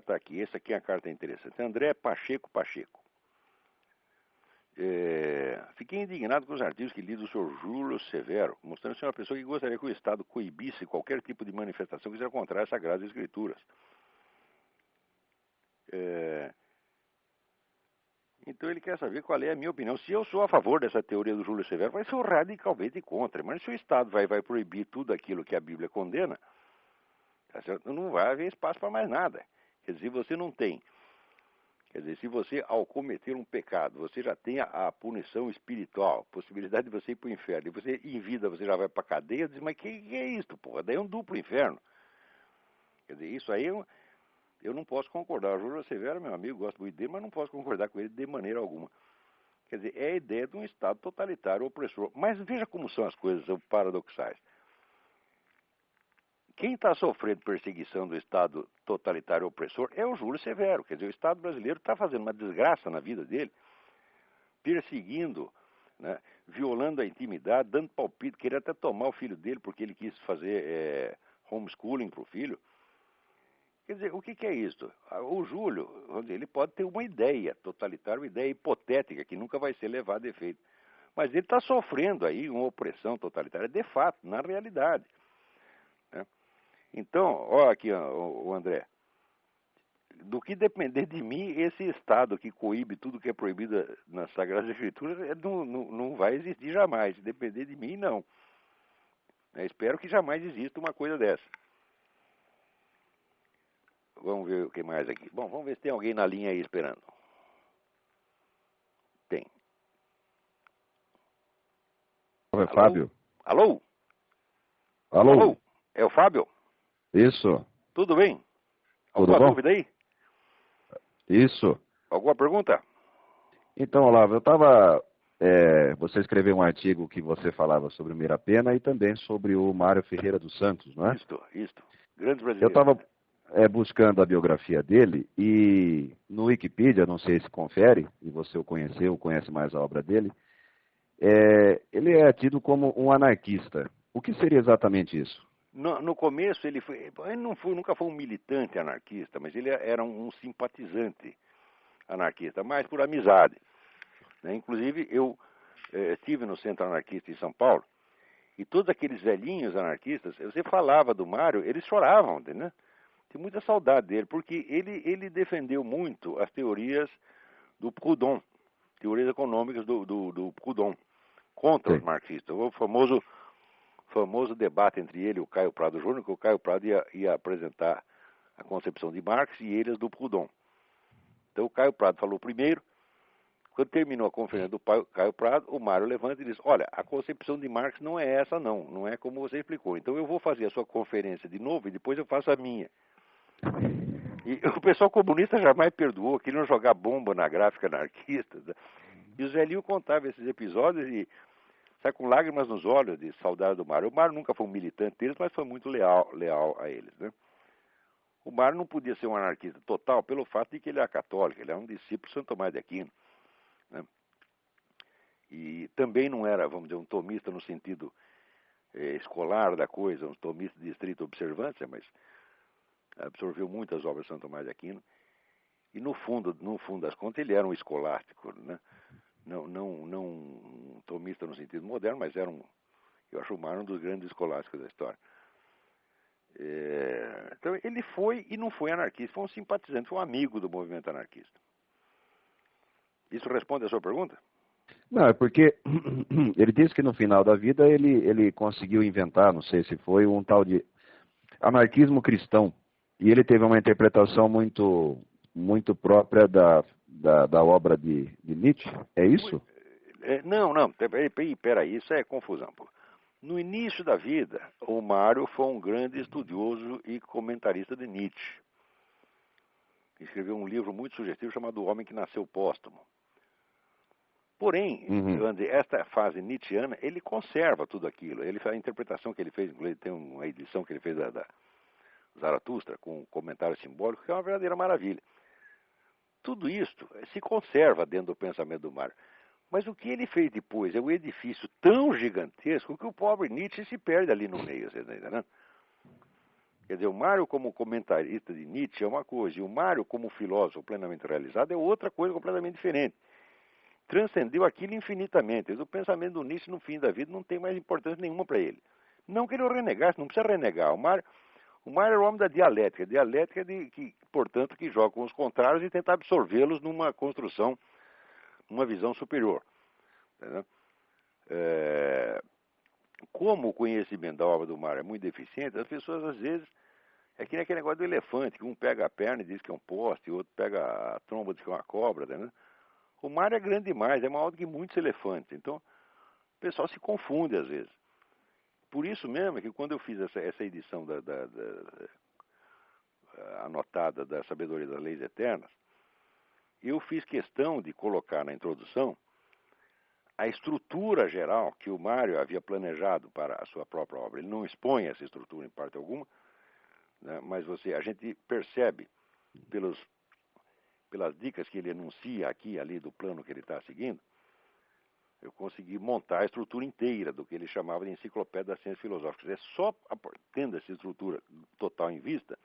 Tá aqui. Essa aqui é a carta interessante. André Pacheco. Fiquei indignado com os artigos que li do Sr. Júlio Severo, mostrando ser uma pessoa que gostaria que o Estado coibisse qualquer tipo de manifestação que seja contrária às Sagradas Escrituras. Então ele quer saber qual é a minha opinião. Se eu sou a favor dessa teoria do Júlio Severo, vai ser radicalmente contra. Mas se o Estado vai proibir tudo aquilo que a Bíblia condena, Tá certo? Não vai haver espaço para mais nada. Quer dizer, você não tem. Quer dizer, se você, ao cometer um pecado, você já tem a punição espiritual, possibilidade de você ir para o inferno, e você, em vida, você já vai para a cadeia, diz, mas que é isso, porra? Daí é um duplo inferno. Quer dizer, isso aí eu não posso concordar. O Júlio Severo, meu amigo, gosto muito dele, mas não posso concordar com ele de maneira alguma. Quer dizer, é a ideia de um Estado totalitário opressor. Mas veja como são as coisas paradoxais. Quem está sofrendo perseguição do Estado totalitário opressor é o Júlio Severo. Quer dizer, o Estado brasileiro está fazendo uma desgraça na vida dele, perseguindo, né, violando a intimidade, dando palpite, querendo até tomar o filho dele porque ele quis fazer homeschooling para o filho. Quer dizer, o que é isso? O Júlio, vamos dizer, ele pode ter uma ideia totalitária, uma ideia hipotética, que nunca vai ser levada a efeito. Mas ele está sofrendo aí uma opressão totalitária, de fato, na realidade. Né? Então, olha aqui, o André, do que depender de mim, esse Estado que coíbe tudo que é proibido nas Sagradas Escrituras não vai existir jamais. Se depender de mim, não. Eu espero que jamais exista uma coisa dessa. Vamos ver o que mais aqui. Bom, vamos ver se tem alguém na linha aí esperando. Tem. É Fábio. Alô? Alô? Alô? É o Fábio? Isso. Tudo bem? Tudo Alguma bom? dúvida aí? Isso. Alguma pergunta? Então, Olavo, eu estava... você escreveu um artigo que você falava sobre o Mirapena e também sobre o Mário Ferreira dos Santos, não é? Isto. Grandes Eu brasileiros. estava buscando a biografia dele e no Wikipedia, não sei se confere, e você o conheceu, conhece mais a obra dele, ele é tido como um anarquista. O que seria exatamente isso? No começo ele nunca foi um militante anarquista, mas ele era um simpatizante anarquista, mais por amizade. Né? Inclusive, eu estive no Centro Anarquista em São Paulo, e todos aqueles velhinhos anarquistas, você falava do Mário, eles choravam, né? Tem muita saudade dele, porque ele defendeu muito as teorias do Proudhon, teorias econômicas do Proudhon, contra os marxistas. O famoso debate entre ele e o Caio Prado Júnior, que o Caio Prado ia apresentar a concepção de Marx e eles do Proudhon. Então o Caio Prado falou primeiro. Quando terminou a conferência do Caio Prado, o Mário levanta e diz, olha, a concepção de Marx não é essa não é como você explicou. Então eu vou fazer a sua conferência de novo e depois eu faço a minha. E o pessoal comunista jamais perdoou, queriam jogar bomba na gráfica anarquista. Né? E os velhinhos contavam esses episódios e sai com lágrimas nos olhos de saudade do Mário. O Mário nunca foi um militante deles, mas foi muito leal a eles. Né? O Mário não podia ser um anarquista total pelo fato de que ele era católico, ele era um discípulo de Santo Tomás de Aquino. Né? E também não era, vamos dizer, um tomista no sentido escolar da coisa, um tomista de estrita observância, mas absorveu muitas obras de Santo Tomás de Aquino. E no fundo das contas, ele era um escolástico, né? Não um tomista no sentido moderno, mas era eu acho o Mário um dos grandes escolásticos da história. Então ele foi e não foi anarquista, foi um simpatizante, foi um amigo do movimento anarquista. Isso responde a sua pergunta? Não, é porque ele disse que no final da vida ele conseguiu inventar, não sei se foi, um tal de anarquismo cristão. E ele teve uma interpretação muito própria da obra de Nietzsche, é isso? Não, peraí, isso é confusão. Pô. No início da vida, o Mário foi um grande estudioso e comentarista de Nietzsche. Escreveu um livro muito sugestivo chamado O Homem que Nasceu Póstumo. Porém, esta fase nietzschiana, ele conserva tudo aquilo. A interpretação que ele fez, tem uma edição que ele fez da Zaratustra, com um comentário simbólico, que é uma verdadeira maravilha. Tudo isso se conserva dentro do pensamento do Mário. Mas o que ele fez depois é um edifício tão gigantesco que o pobre Nietzsche se perde ali no meio, você está entendendo? Quer dizer, o Mário como comentarista de Nietzsche é uma coisa, e o Mário como filósofo plenamente realizado é outra coisa completamente diferente. Transcendeu aquilo infinitamente. O pensamento do Nietzsche no fim da vida não tem mais importância nenhuma para ele. Não que ele o renegasse, não precisa renegar. O Mário era o homem da dialética. Dialética, portanto, que joga com os contrários e tenta absorvê-los numa construção, numa visão superior. Entendeu? Como o conhecimento da obra do Mário é muito deficiente, as pessoas, às vezes, É que nem aquele negócio do elefante, que um pega a perna e diz que é um poste, o outro pega a tromba e diz que é uma cobra, né? O mar é grande demais, é maior do que muitos elefantes. Então, o pessoal se confunde às vezes. Por isso mesmo é que quando eu fiz essa edição anotada da Sabedoria das Leis Eternas, eu fiz questão de colocar na introdução a estrutura geral que o Mário havia planejado para a sua própria obra. Ele não expõe essa estrutura em parte alguma, né, mas a gente percebe pelas dicas que ele enuncia aqui e ali do plano que ele está seguindo, eu consegui montar a estrutura inteira do que ele chamava de Enciclopédia das Ciências Filosóficas. É só tendo essa estrutura total em vista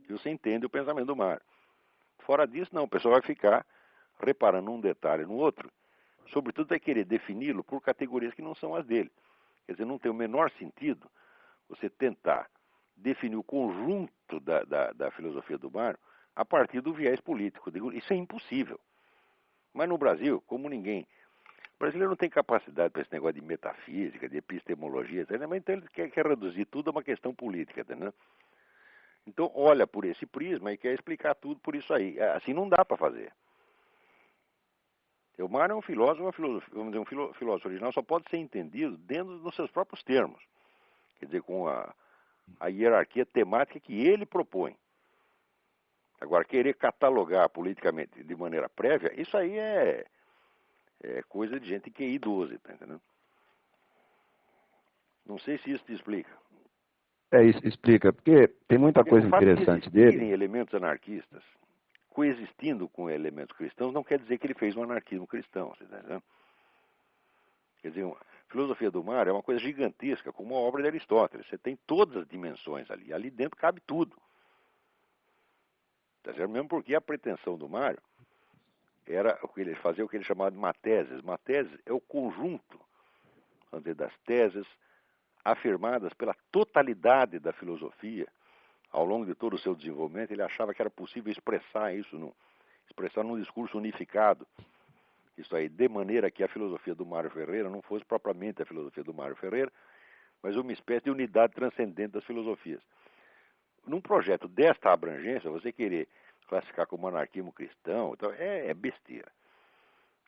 que você entende o pensamento do Mário. Fora disso, não, o pessoal vai ficar reparando um detalhe no outro, sobretudo vai querer defini-lo por categorias que não são as dele. Quer dizer, não tem o menor sentido você tentar definir o conjunto da filosofia do Mário a partir do viés político. Isso é impossível. Mas no Brasil, como ninguém... O brasileiro não tem capacidade para esse negócio de metafísica, de epistemologia, etc. Mas então ele quer reduzir tudo a uma questão política, entendeu? Então olha por esse prisma e quer explicar tudo por isso aí. Assim não dá para fazer. O Mário é um filósofo, vamos dizer, um filósofo original só pode ser entendido dentro dos seus próprios termos. Quer dizer, com a hierarquia temática que ele propõe. Agora, querer catalogar politicamente de maneira prévia, isso aí é coisa de gente que é idosa, tá entendendo? Não sei se isso te explica. Isso explica, porque tem muita coisa interessante dele. Existirem elementos anarquistas coexistindo com elementos cristãos não quer dizer que ele fez um anarquismo cristão, você tá entendendo? Quer dizer, a filosofia do Mário é uma coisa gigantesca, como a obra de Aristóteles. Você tem todas as dimensões ali. Ali dentro cabe tudo. Tá certo? Mesmo porque a pretensão do Mário era fazer o que ele chamava de mateses. Mateses é o conjunto, vamos dizer, das teses afirmadas pela totalidade da filosofia ao longo de todo o seu desenvolvimento. Ele achava que era possível expressar isso, expressar num discurso unificado. Isso aí, de maneira que a filosofia do Mário Ferreira não fosse propriamente a filosofia do Mário Ferreira, mas uma espécie de unidade transcendente das filosofias. Num projeto desta abrangência, você querer classificar como anarquismo cristão, então é besteira.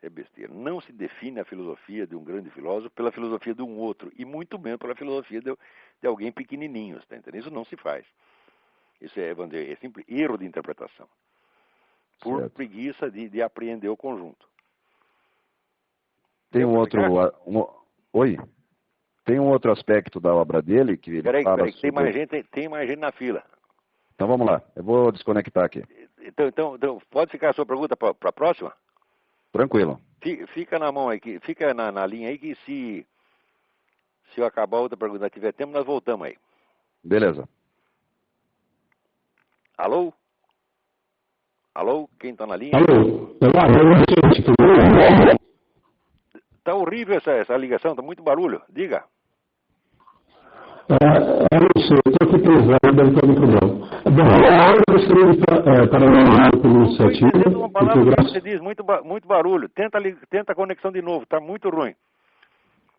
É besteira. Não se define a filosofia de um grande filósofo pela filosofia de um outro, e muito menos pela filosofia de alguém pequenininho, tá entendendo? Isso não se faz. Isso vamos dizer, é simples erro de interpretação. Por Certo. preguiça de apreender o conjunto. Tem um outro... Oi? Tem um outro aspecto da obra dele que ele Peraí, fala sobre... tem mais gente na fila. Então vamos lá, eu vou desconectar aqui. Então pode ficar a sua pergunta para a próxima? Tranquilo. Fica na mão aí, fica na linha aí que se eu acabar a outra pergunta tiver tempo, nós voltamos aí. Beleza. Alô? Alô? Quem está na linha? Alô? Tá horrível essa ligação, tá muito barulho. Diga. Eu não sei, estou aqui precisando, deve ter algum problema. Bom, eu gostaria de parabenizar pela iniciativa. Uma palavra que você diz, muito barulho. Tenta a conexão de novo, tá muito ruim.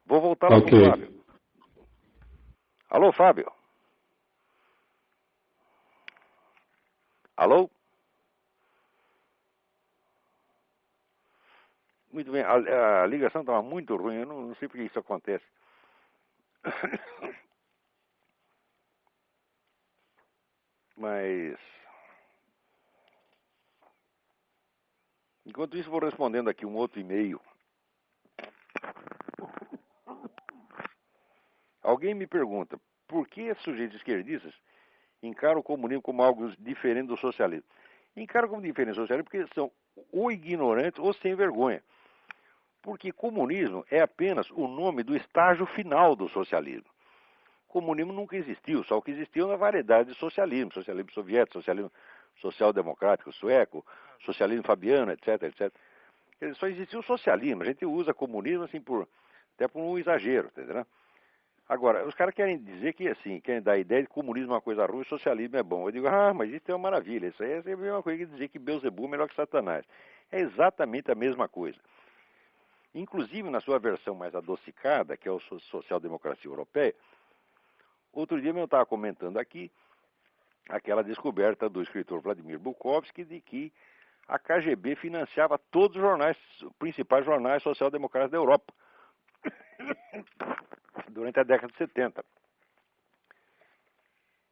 Vou voltar lá pro Fábio. Alô, Fábio? Alô? Muito bem, a ligação estava muito ruim, eu não sei por que isso acontece. Mas, enquanto isso, vou respondendo aqui um outro e-mail. Alguém me pergunta, por que sujeitos esquerdistas encaram o comunismo como algo diferente do socialismo? Encaram como diferente do socialismo porque são ou ignorantes ou sem vergonha. Porque comunismo é apenas o nome do estágio final do socialismo. Comunismo nunca existiu, só o que existiu é uma variedade de socialismo. Socialismo soviético, socialismo social-democrático sueco, socialismo fabiano, etc, etc. Quer dizer, só existiu o socialismo. A gente usa comunismo assim até por um exagero, entendeu? Agora, os caras querem dizer que assim, querem dar a ideia de que comunismo é uma coisa ruim e socialismo é bom. Eu digo, mas isso é uma maravilha. Isso aí é a mesma coisa que dizer que Beelzebub é melhor que Satanás. É exatamente a mesma coisa. Inclusive, na sua versão mais adocicada, que é a social-democracia europeia, outro dia eu estava comentando aqui aquela descoberta do escritor Vladimir Bukovsky de que a KGB financiava todos os jornais, os principais jornais social-democratas da Europa, durante a década de 70.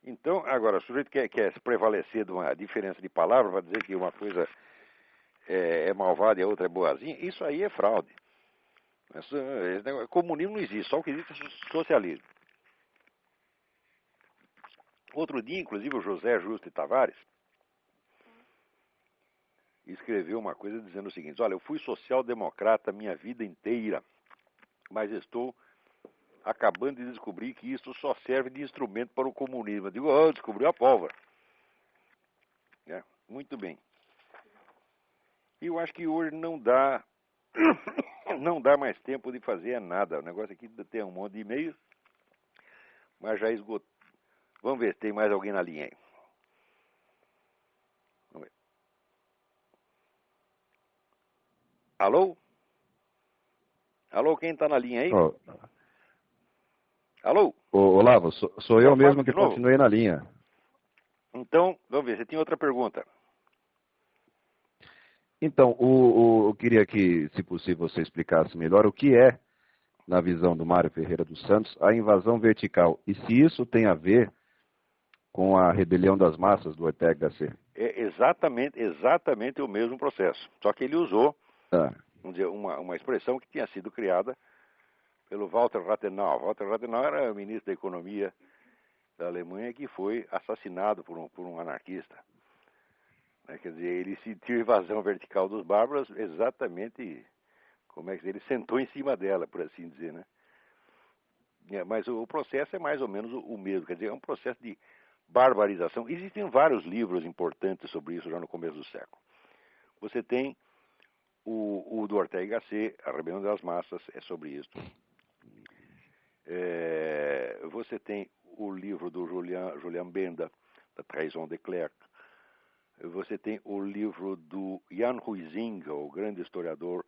Então, agora, o sujeito quer se prevalecer de uma diferença de palavras, vai dizer que uma coisa é malvada e a outra é boazinha, isso aí é fraude. Comunismo não existe, só o que existe é socialismo. Outro dia, inclusive, o José Justo de Tavares escreveu uma coisa dizendo o seguinte: olha, eu fui social-democrata minha vida inteira, mas estou acabando de descobrir que isso só serve de instrumento para o comunismo. Eu digo, descobriu a pólvora. Muito bem. E eu acho que hoje não dá mais tempo de fazer nada. O negócio aqui tem um monte de e-mails, mas já esgotou. Vamos ver se tem mais alguém na linha aí. Vamos ver. Alô? Alô, quem está na linha aí? Oh. Alô? Olavo, sou eu mesmo que continuei na linha. Então, vamos ver, você tem outra pergunta. Então, eu queria que, se possível, você explicasse melhor o que é, na visão do Mário Ferreira dos Santos, a invasão vertical. E se isso tem a ver com a rebelião das massas do Ortega Gasset. É exatamente o mesmo processo. Só que ele usou vamos dizer, uma expressão que tinha sido criada pelo Walter Rathenau. Walter Rathenau era o ministro da Economia da Alemanha que foi assassinado por um anarquista. Quer dizer, ele sentiu invasão vertical dos bárbaros exatamente como é que ele sentou em cima dela, por assim dizer, né? Mas o processo é mais ou menos o mesmo, quer dizer, é um processo de barbarização. Existem vários livros importantes sobre isso já no começo do século. Você tem o do Ortega Gasset, A Rebelião das Massas, é sobre isso. Você tem o livro do Julian Benda, da Trahison de Klerk. Você tem o livro do Jan Huizinga, o grande historiador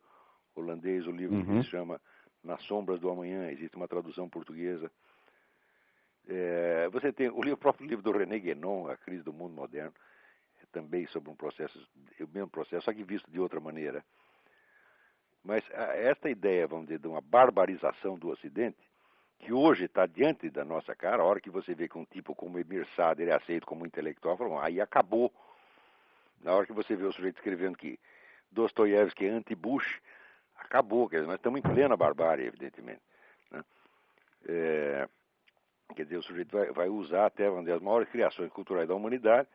holandês, o livro que se chama Nas Sombras do Amanhã, existe uma tradução portuguesa. Você tem o próprio livro do René Guénon, A Crise do Mundo Moderno, também sobre o mesmo processo, só que visto de outra maneira. Mas esta ideia, vamos dizer, de uma barbarização do Ocidente, que hoje está diante da nossa cara, a hora que você vê que um tipo como Emir Sader é aceito como intelectual, aí acabou. Na hora que você vê o sujeito escrevendo que Dostoiévski é anti-Bush, acabou, quer dizer, nós estamos em plena barbárie, evidentemente. Né? Quer dizer, o sujeito vai usar até uma das maiores criações culturais da humanidade,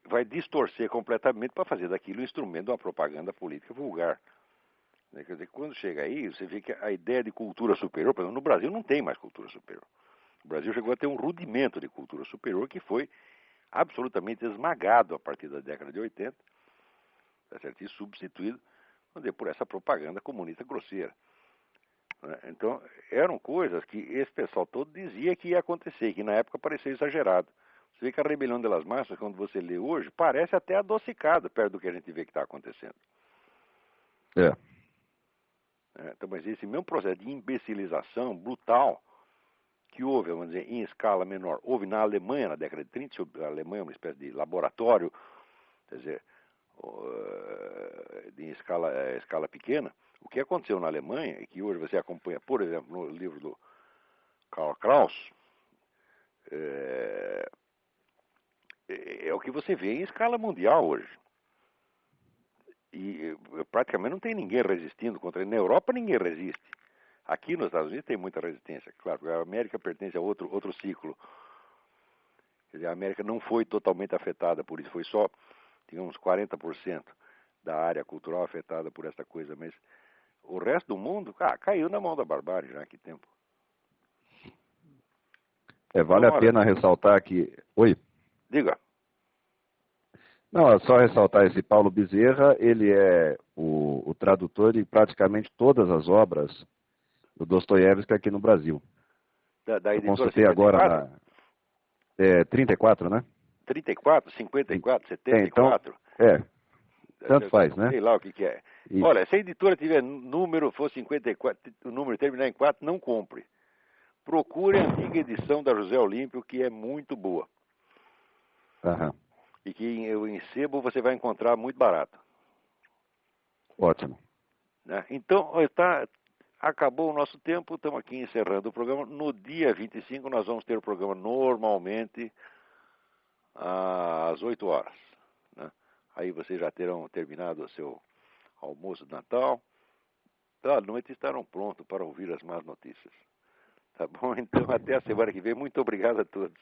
vai distorcer completamente para fazer daquilo um instrumento de uma propaganda política vulgar. Quer dizer, quando chega aí, você vê que a ideia de cultura superior, por exemplo, no Brasil não tem mais cultura superior. O Brasil chegou a ter um rudimento de cultura superior que foi absolutamente esmagado a partir da década de 80, tá certo? E substituído por essa propaganda comunista grosseira. Então, eram coisas que esse pessoal todo dizia que ia acontecer, que na época parecia exagerado. Você vê que a rebelião das massas, quando você lê hoje, parece até adocicada perto do que a gente vê que está acontecendo. Então, mas esse mesmo processo de imbecilização brutal que houve, vamos dizer, em escala menor, houve na Alemanha na década de 30, a Alemanha é uma espécie de laboratório, quer dizer, em escala pequena. O que aconteceu na Alemanha, e que hoje você acompanha, por exemplo, no livro do Karl Kraus, é o que você vê em escala mundial hoje. E praticamente não tem ninguém resistindo contra ele. Na Europa ninguém resiste. Aqui nos Estados Unidos tem muita resistência. Claro, a América pertence a outro ciclo. Quer dizer, a América não foi totalmente afetada por isso. Foi só, digamos, 40% da área cultural afetada por essa coisa. Mas o resto do mundo, caiu na mão da barbárie já há que tempo. Vale a pena ressaltar que... Oi? Diga. Não, é só ressaltar esse Paulo Bezerra, ele é o tradutor de praticamente todas as obras do Dostoiévski aqui no Brasil. Da editora consultei 54? Agora 34, né? 34, 54, 74? Tanto faz, né? Sei lá o que é. E... Olha, se a editora tiver número, for 54, o número terminar em 4, não compre. Procure a antiga edição da José Olímpio, que é muito boa. Aham. E que em sebo você vai encontrar muito barato. Ótimo. Né? Então, acabou o nosso tempo, estamos aqui encerrando o programa. No dia 25 nós vamos ter o programa normalmente às 8 horas. Né? Aí vocês já terão terminado o seu almoço de Natal. À noite estarão prontos para ouvir as más notícias. Tá bom? Então, até a semana que vem. Muito obrigado a todos.